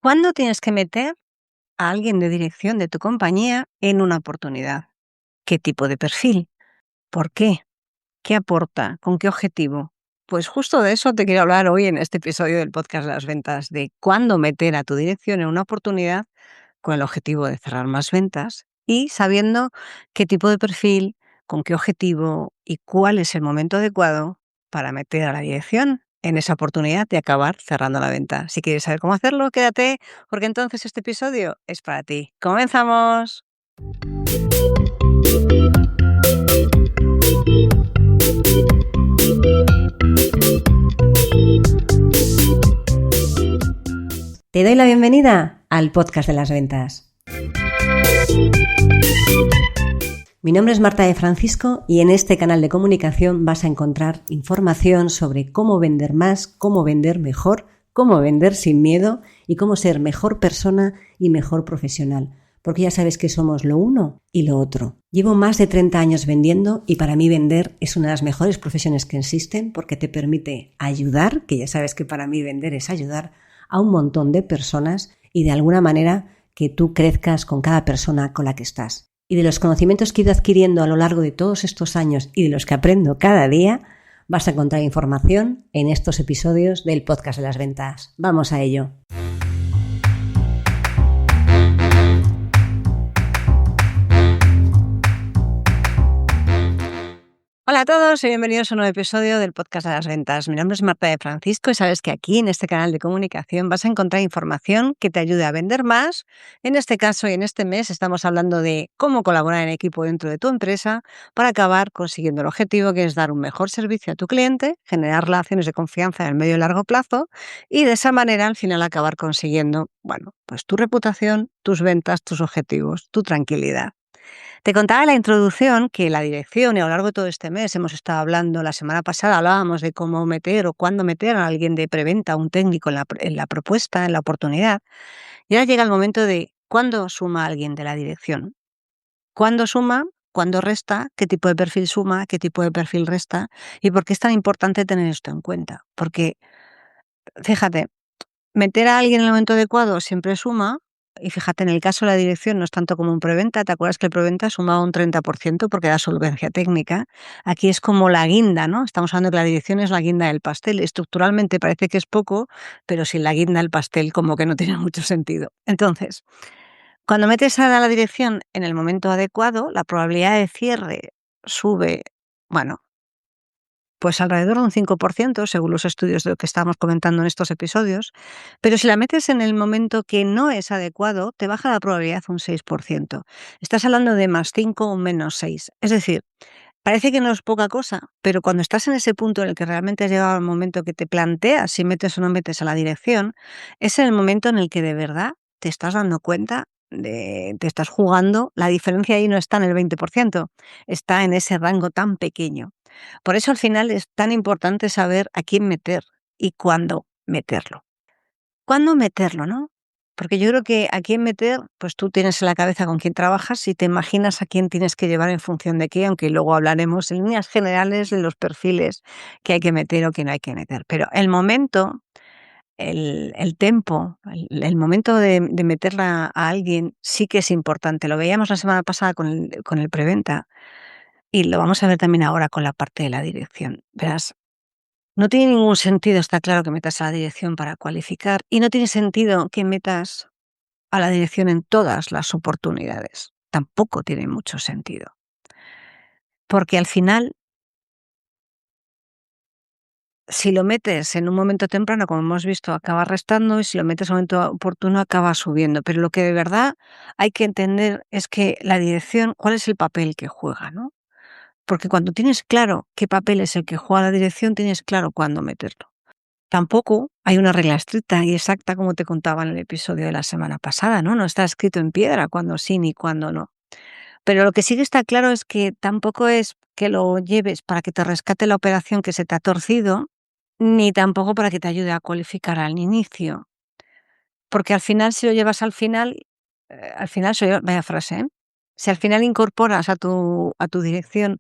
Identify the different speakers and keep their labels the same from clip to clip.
Speaker 1: ¿Cuándo tienes que meter a alguien de dirección de tu compañía en una oportunidad? ¿Qué tipo de perfil? ¿Por qué? ¿Qué aporta? ¿Con qué objetivo? Pues justo de eso te quiero hablar hoy en este episodio del podcast de las ventas, de cuándo meter a tu dirección en una oportunidad con el objetivo de cerrar más ventas y sabiendo qué tipo de perfil, con qué objetivo y cuál es el momento adecuado para meter a la dirección en esa oportunidad de acabar cerrando la venta. Si quieres saber cómo hacerlo, quédate, porque entonces este episodio es para ti. ¡Comenzamos! Te doy la bienvenida al podcast de las ventas. Mi nombre es Marta de Francisco y en este canal de comunicación vas a encontrar información sobre cómo vender más, cómo vender mejor, cómo vender sin miedo y cómo ser mejor persona y mejor profesional. Porque ya sabes que somos lo uno y lo otro. Llevo más de 30 años vendiendo y para mí vender es una de las mejores profesiones que existen porque te permite ayudar, que ya sabes que para mí vender es ayudar a un montón de personas y de alguna manera que tú crezcas con cada persona con la que estás. Y de los conocimientos que he ido adquiriendo a lo largo de todos estos años y de los que aprendo cada día, vas a encontrar información en estos episodios del podcast de las ventas. ¡Vamos a ello! Hola a todos y bienvenidos a un nuevo episodio del podcast de las ventas. Mi nombre es Marta de Francisco y sabes que aquí en este canal de comunicación vas a encontrar información que te ayude a vender más. En este caso y en este mes estamos hablando de cómo colaborar en equipo dentro de tu empresa para acabar consiguiendo el objetivo, que es dar un mejor servicio a tu cliente, generar relaciones de confianza en el medio y largo plazo y de esa manera al final acabar consiguiendo, pues tu reputación, tus ventas, tus objetivos, tu tranquilidad. Te contaba en la introducción que la dirección, y a lo largo de todo este mes hemos estado hablando, la semana pasada hablábamos de cómo meter o cuándo meter a alguien de preventa, un técnico en la propuesta, en la oportunidad. Y ahora llega el momento de cuándo suma alguien de la dirección. ¿Cuándo suma? ¿Cuándo resta? ¿Qué tipo de perfil suma? ¿Qué tipo de perfil resta? ¿Y por qué es tan importante tener esto en cuenta? Porque, fíjate, meter a alguien en el momento adecuado siempre suma, y fíjate, en el caso de la dirección no es tanto como un preventa. ¿Te acuerdas que el preventa sumaba un 30% porque da solvencia técnica? Aquí es como la guinda, ¿no? Estamos hablando que la dirección es la guinda del pastel. Estructuralmente parece que es poco, pero sin la guinda del pastel como que no tiene mucho sentido. Entonces, cuando metes a la dirección en el momento adecuado, la probabilidad de cierre sube, bueno, pues alrededor de un 5%, según los estudios de lo que estábamos comentando en estos episodios, pero si la metes en el momento que no es adecuado, te baja la probabilidad un 6%. Estás hablando de más 5 o menos 6. Es decir, parece que no es poca cosa, pero cuando estás en ese punto en el que realmente has llegado al momento que te planteas si metes o no metes a la dirección, es el momento en el que de verdad te estás dando cuenta te estás jugando. La diferencia ahí no está en el 20%, está en ese rango tan pequeño. Por eso al final es tan importante saber a quién meter y cuándo meterlo. ¿Cuándo meterlo, no? Porque yo creo que a quién meter, pues tú tienes en la cabeza con quién trabajas y te imaginas a quién tienes que llevar en función de qué, aunque luego hablaremos en líneas generales de los perfiles que hay que meter o que no hay que meter. Pero el momento, el tempo, el momento de meterla a alguien sí que es importante. Lo veíamos la semana pasada con el preventa y lo vamos a ver también ahora con la parte de la dirección. Verás, no tiene ningún sentido, está claro, que metas a la dirección para cualificar y no tiene sentido que metas a la dirección en todas las oportunidades. Tampoco tiene mucho sentido. Porque al final, si lo metes en un momento temprano, como hemos visto, acaba restando, y si lo metes en un momento oportuno, acaba subiendo. Pero lo que de verdad hay que entender es que la dirección, ¿cuál es el papel que juega, no? Porque cuando tienes claro qué papel es el que juega la dirección, tienes claro cuándo meterlo. Tampoco hay una regla estricta y exacta, como te contaba en el episodio de la semana pasada, ¿no? No está escrito en piedra cuándo sí ni cuándo no. Pero lo que sí que está claro es que tampoco es que lo lleves para que te rescate la operación que se te ha torcido, ni tampoco para que te ayude a cualificar al inicio. Porque al final, si lo llevas al final, vaya frase, ¿eh? Si al final incorporas a tu dirección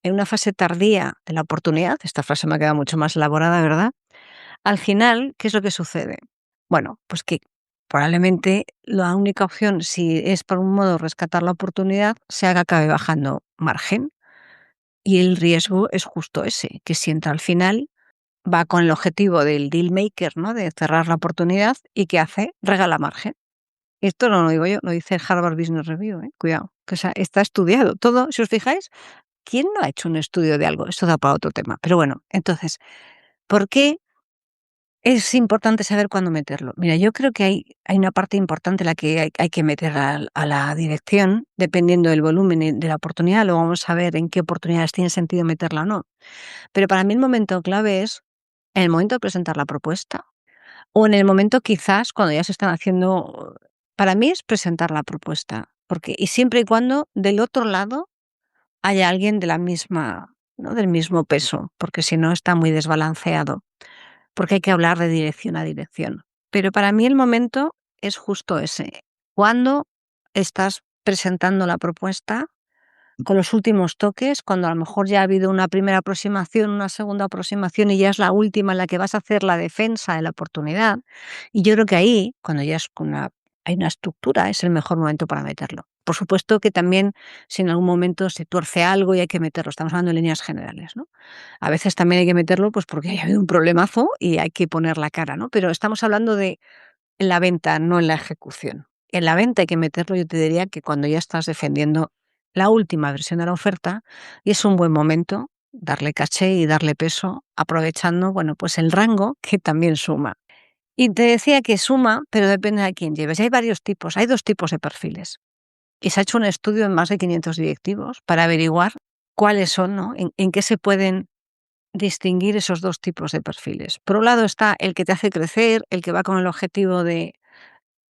Speaker 1: en una fase tardía de la oportunidad, esta frase me ha quedado mucho más elaborada, ¿verdad? Al final, ¿qué es lo que sucede? Bueno, pues que probablemente la única opción, si es por un modo rescatar la oportunidad, sea que acabe bajando margen. Y el riesgo es justo ese, que si entra al final, va con el objetivo del deal maker, ¿no? De cerrar la oportunidad y ¿qué hace? Regala margen. Esto no lo digo yo, lo dice el Harvard Business Review, cuidado, que está estudiado todo. Si os fijáis, ¿quién no ha hecho un estudio de algo? Esto da para otro tema. Pero bueno, entonces, ¿por qué es importante saber cuándo meterlo? Mira, yo creo que hay una parte importante en la que hay que meter a la dirección, dependiendo del volumen y de la oportunidad. Luego vamos a ver en qué oportunidades tiene sentido meterla o no. Pero para mí el momento clave es en el momento de presentar la propuesta o en el momento quizás cuando ya se están haciendo. Para mí es presentar la propuesta, porque y siempre y cuando del otro lado haya alguien de la misma, ¿no? Del mismo peso, porque si no está muy desbalanceado, porque hay que hablar de dirección a dirección. Pero para mí el momento es justo ese, cuando estás presentando la propuesta con los últimos toques, cuando a lo mejor ya ha habido una primera aproximación, una segunda aproximación y ya es la última en la que vas a hacer la defensa de la oportunidad. Y yo creo que ahí, cuando ya es hay una estructura, es el mejor momento para meterlo. Por supuesto que también si en algún momento se tuerce algo y hay que meterlo, estamos hablando en líneas generales, ¿no? A veces también hay que meterlo pues porque haya habido un problemazo y hay que poner la cara, ¿no? Pero estamos hablando de en la venta, no en la ejecución. En la venta hay que meterlo, yo te diría que cuando ya estás defendiendo la última versión de la oferta y es un buen momento darle caché y darle peso, aprovechando, bueno, pues el rango que también suma. Y te decía que suma, pero depende de quién lleves. Y hay varios tipos, hay dos tipos de perfiles. Y se ha hecho un estudio en más de 500 directivos para averiguar cuáles son, ¿no? En qué se pueden distinguir esos dos tipos de perfiles. Por un lado está el que te hace crecer, el que va con el objetivo de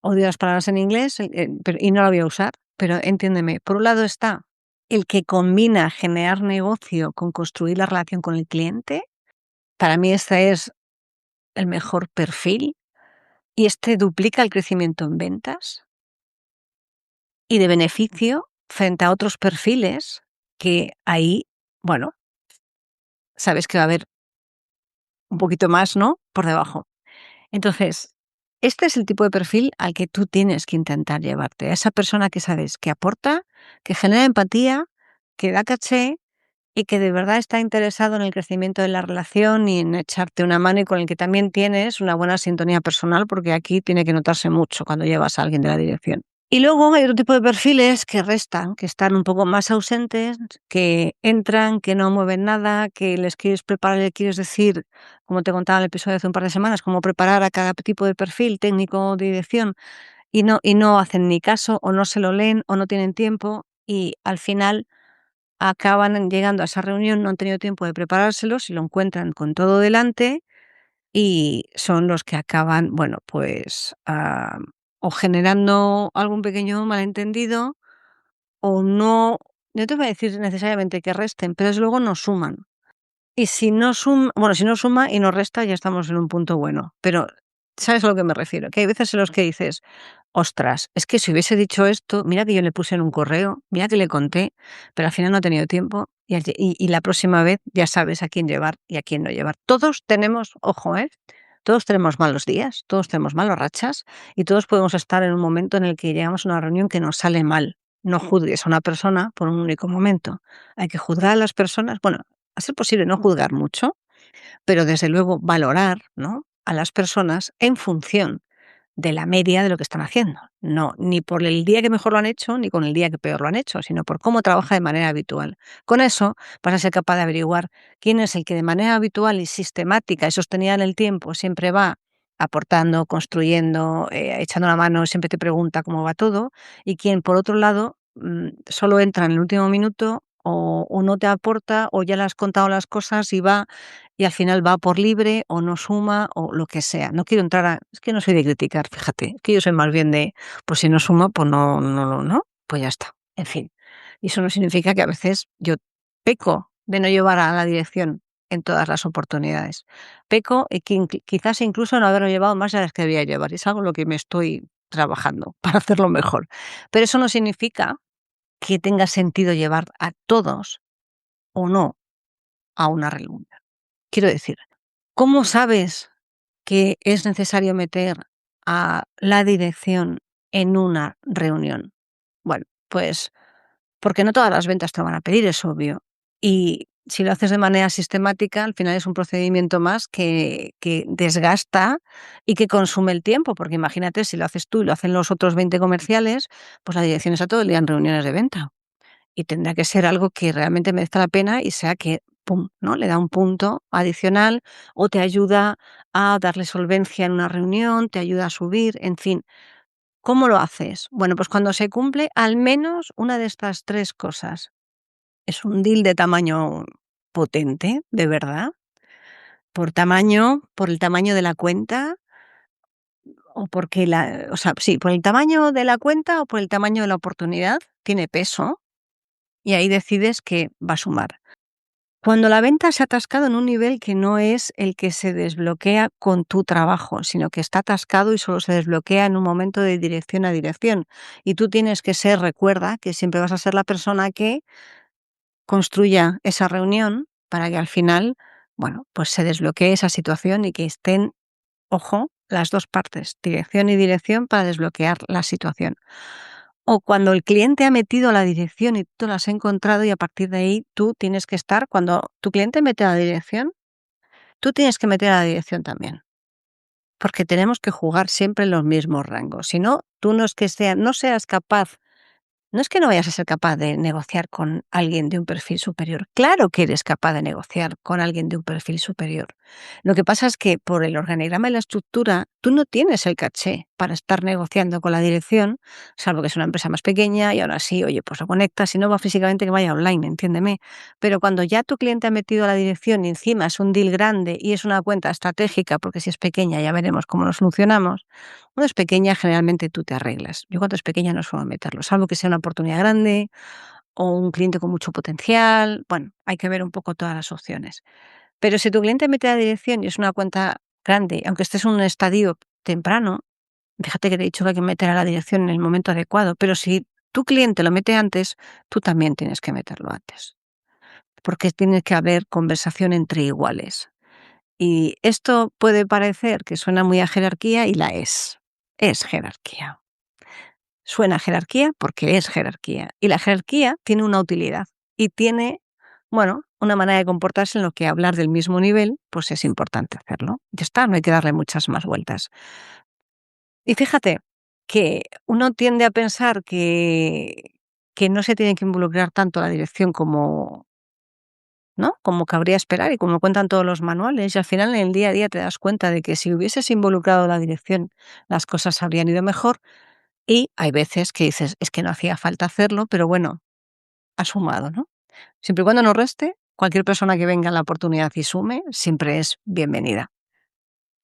Speaker 1: odio las palabras en inglés, y no la voy a usar, pero entiéndeme. Por un lado está el que combina generar negocio con construir la relación con el cliente. Para mí este es el mejor perfil y este duplica el crecimiento en ventas y de beneficio frente a otros perfiles que ahí, bueno, sabes que va a haber un poquito más, ¿no? Por debajo. Entonces, este es el tipo de perfil al que tú tienes que intentar llevarte, a esa persona que sabes que aporta, que genera empatía, que da caché y que de verdad está interesado en el crecimiento de la relación y en echarte una mano y con el que también tienes una buena sintonía personal, porque aquí tiene que notarse mucho cuando llevas a alguien de la dirección. Y luego hay otro tipo de perfiles que restan, que están un poco más ausentes, que entran, que no mueven nada, que les quieres preparar, le quieres decir, como te contaba en el episodio de hace un par de semanas, cómo preparar a cada tipo de perfil técnico o de dirección y no hacen ni caso o no se lo leen o no tienen tiempo y al final acaban llegando a esa reunión, no han tenido tiempo de preparárselo, si lo encuentran con todo delante y son los que acaban, bueno, pues o generando algún pequeño malentendido o no te voy a decir necesariamente que resten, pero desde luego no suman. Y si no suma, bueno, si no suma y no resta, ya estamos en un punto bueno. Pero, ¿sabes a lo que me refiero? Que hay veces en los que dices, ostras, es que si hubiese dicho esto, mira que yo le puse en un correo, mira que le conté, pero al final no ha tenido tiempo y la próxima vez ya sabes a quién llevar y a quién no llevar. Todos tenemos, ojo, todos tenemos malos días, todos tenemos malas rachas y todos podemos estar en un momento en el que llegamos a una reunión que nos sale mal. No juzgues a una persona por un único momento. Hay que juzgar a las personas, bueno, a ser posible no juzgar mucho, pero desde luego valorar, ¿no?, a las personas en función de la media de lo que están haciendo. No, ni por el día que mejor lo han hecho, ni con el día que peor lo han hecho, sino por cómo trabaja de manera habitual. Con eso vas a ser capaz de averiguar quién es el que de manera habitual y sistemática y sostenida en el tiempo siempre va aportando, construyendo, echando la mano, siempre te pregunta cómo va todo, y quién, por otro lado, solo entra en el último minuto o no te aporta o ya le has contado las cosas y al final va por libre o no suma o lo que sea. No quiero entrar es que no soy de criticar, fíjate, es que yo soy más bien de, pues si no suma, pues no, pues ya está, en fin. Y eso no significa que a veces yo peco de no llevar a la dirección en todas las oportunidades. Peco y quizás incluso no haberlo llevado más de las que debía llevar. Es algo en lo que me estoy trabajando para hacerlo mejor. Pero eso no significa que tenga sentido llevar a todos o no a una reunión. Quiero decir, ¿cómo sabes que es necesario meter a la dirección en una reunión? Bueno, pues porque no todas las ventas te lo van a pedir, es obvio. Y si lo haces de manera sistemática, al final es un procedimiento más que desgasta y que consume el tiempo, porque imagínate si lo haces tú y lo hacen los otros 20 comerciales, pues la dirección está todo el día en reuniones de venta. Y tendrá que ser algo que realmente merezca la pena y sea que, pum, ¿no? Le da un punto adicional o te ayuda a darle solvencia en una reunión, te ayuda a subir, en fin. ¿Cómo lo haces? Bueno, pues cuando se cumple al menos una de estas 3 cosas. Es un deal de tamaño potente, de verdad, por el tamaño de la cuenta o porque o sea, sí, por el tamaño de la cuenta o por el tamaño de la oportunidad, tiene peso y ahí decides que va a sumar. Cuando la venta se ha atascado en un nivel que no es el que se desbloquea con tu trabajo, sino que está atascado y solo se desbloquea en un momento de dirección a dirección. Y tú tienes que ser, recuerda, que siempre vas a ser la persona que construya esa reunión para que al final, bueno, pues se desbloquee esa situación y que estén, ojo, las 2 partes, dirección y dirección, para desbloquear la situación. O cuando el cliente ha metido la dirección y tú la has encontrado y a partir de ahí tú tienes que estar, cuando tu cliente mete la dirección, tú tienes que meter a la dirección también, porque tenemos que jugar siempre en los mismos rangos. Si no, tú no es que no seas capaz. No es que no vayas a ser capaz de negociar con alguien de un perfil superior. Claro que eres capaz de negociar con alguien de un perfil superior. Lo que pasa es que por el organigrama y la estructura, tú no tienes el caché para estar negociando con la dirección, salvo que es una empresa más pequeña y ahora sí, oye, pues lo conectas, si no va físicamente que vaya online, entiéndeme. Pero cuando ya tu cliente ha metido a la dirección y encima es un deal grande y es una cuenta estratégica, porque si es pequeña ya veremos cómo lo solucionamos, cuando es pequeña, generalmente tú te arreglas. Yo cuando es pequeña no suelo meterlo, salvo que sea una oportunidad grande o un cliente con mucho potencial. Bueno, hay que ver un poco todas las opciones. Pero si tu cliente mete la dirección y es una cuenta grande, aunque estés en un estadio temprano, fíjate que te he dicho que hay que meter a la dirección en el momento adecuado, pero si tu cliente lo mete antes, tú también tienes que meterlo antes, porque tiene que haber conversación entre iguales. Y esto puede parecer que suena muy a jerarquía y la es jerarquía. Suena a jerarquía porque es jerarquía. Y la jerarquía tiene una utilidad y tiene, bueno, una manera de comportarse en lo que hablar del mismo nivel, pues es importante hacerlo. Ya está, no hay que darle muchas más vueltas. Y fíjate que uno tiende a pensar que no se tiene que involucrar tanto la dirección como, ¿no? Como cabría esperar y como cuentan todos los manuales. Y al final en el día a día te das cuenta de que si hubieses involucrado la dirección, las cosas habrían ido mejor. Y hay veces que dices, es que no hacía falta hacerlo, pero bueno, ha sumado, ¿no? Siempre y cuando no reste, cualquier persona que venga a la oportunidad y sume, siempre es bienvenida.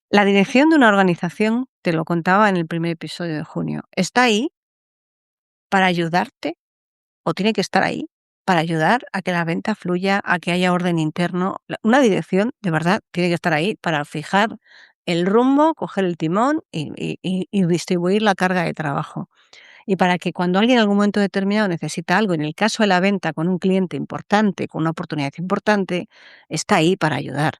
Speaker 1: La dirección de una organización, te lo contaba en el primer episodio de junio, está ahí para ayudarte, o tiene que estar ahí, para ayudar a que la venta fluya, a que haya orden interno. Una dirección, de verdad, tiene que estar ahí para fijar el rumbo, coger el timón y distribuir la carga de trabajo. Y para que cuando alguien en algún momento determinado necesita algo, en el caso de la venta con un cliente importante, con una oportunidad importante, está ahí para ayudar.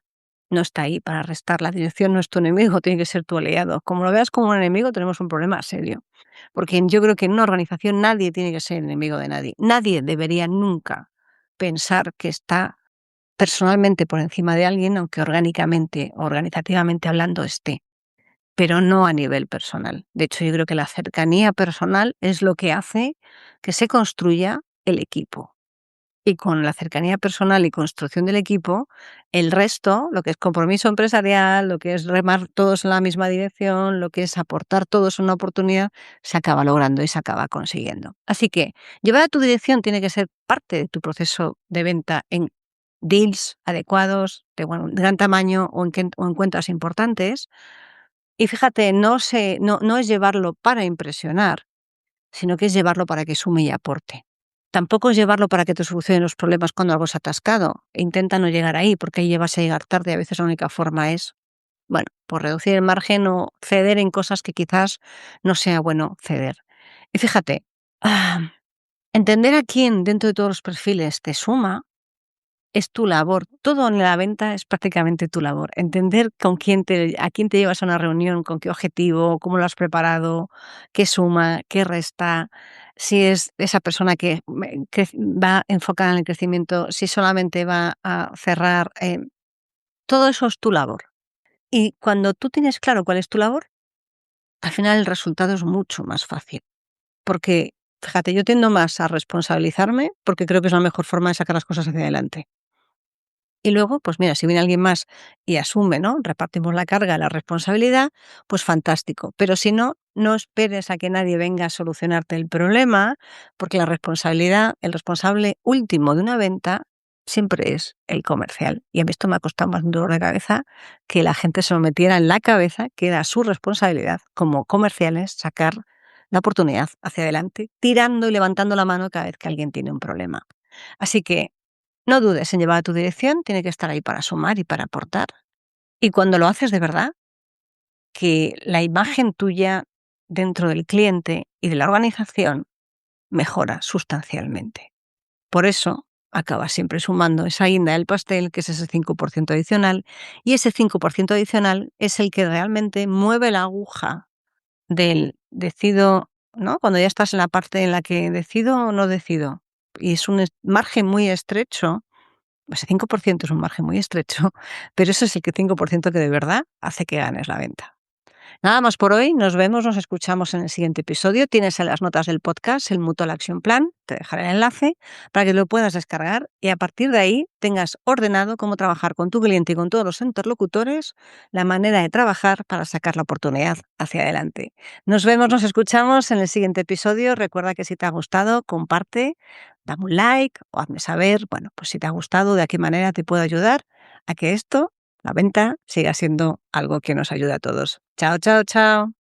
Speaker 1: No está ahí para restar. La dirección no es tu enemigo, tiene que ser tu aliado. Como lo veas como un enemigo, tenemos un problema serio. Porque yo creo que en una organización nadie tiene que ser enemigo de nadie. Nadie debería nunca pensar que está personalmente por encima de alguien, aunque orgánicamente, organizativamente hablando, esté, pero no a nivel personal. De hecho, yo creo que la cercanía personal es lo que hace que se construya el equipo. Y con la cercanía personal y construcción del equipo, el resto, lo que es compromiso empresarial, lo que es remar todos en la misma dirección, lo que es aportar todos una oportunidad, se acaba logrando y se acaba consiguiendo. Así que llevar a tu dirección tiene que ser parte de tu proceso de venta en deals adecuados, de gran tamaño o en cuentas importantes, y fíjate, no es llevarlo para impresionar, sino que es llevarlo para que sume y aporte. Tampoco es llevarlo para que te solucione los problemas cuando algo se ha atascado. Intenta no llegar ahí, porque ahí llevas a llegar tarde. A veces la única forma es, bueno, pues reducir el margen o ceder en cosas que quizás no sea bueno ceder. Y fíjate, entender a quién dentro de todos los perfiles te suma es tu labor. Todo en la venta es prácticamente tu labor. Entender a quién te llevas a una reunión, con qué objetivo, cómo lo has preparado, qué suma, qué resta, si es esa persona que va enfocada en el crecimiento, si solamente va a cerrar. Todo eso es tu labor. Y cuando tú tienes claro cuál es tu labor, al final el resultado es mucho más fácil. Porque, fíjate, yo tiendo más a responsabilizarme porque creo que es la mejor forma de sacar las cosas hacia adelante. Y luego, pues mira, si viene alguien más y asume, ¿no? Repartimos la carga, la responsabilidad, pues fantástico. Pero si no, no esperes a que nadie venga a solucionarte el problema, porque la responsabilidad, el responsable último de una venta siempre es el comercial. Y a mí esto me ha costado más un dolor de cabeza que la gente se lo metiera en la cabeza, que era su responsabilidad como comerciales sacar la oportunidad hacia adelante, tirando y levantando la mano cada vez que alguien tiene un problema. Así que no dudes en llevar a tu dirección, tiene que estar ahí para sumar y para aportar. Y cuando lo haces de verdad, que la imagen tuya dentro del cliente y de la organización mejora sustancialmente. Por eso acabas siempre sumando esa guinda del pastel, que es ese 5% adicional, y ese 5% adicional es el que realmente mueve la aguja del decido, ¿no? Cuando ya estás en la parte en la que decido o no decido, y es un margen muy estrecho. Ese 5% es un margen muy estrecho, pero ese es el 5% que de verdad hace que ganes la venta. Nada más por hoy, nos vemos, nos escuchamos en el siguiente episodio. Tienes en las notas del podcast el Mutual Action Plan, te dejaré el enlace para que lo puedas descargar y a partir de ahí tengas ordenado cómo trabajar con tu cliente y con todos los interlocutores, la manera de trabajar para sacar la oportunidad hacia adelante. Nos vemos, nos escuchamos en el siguiente episodio. Recuerda que si te ha gustado, comparte, dame un like o hazme saber, bueno, pues si te ha gustado, de qué manera te puedo ayudar a que esto, la venta, siga siendo algo que nos ayude a todos. Chao, chao, chao.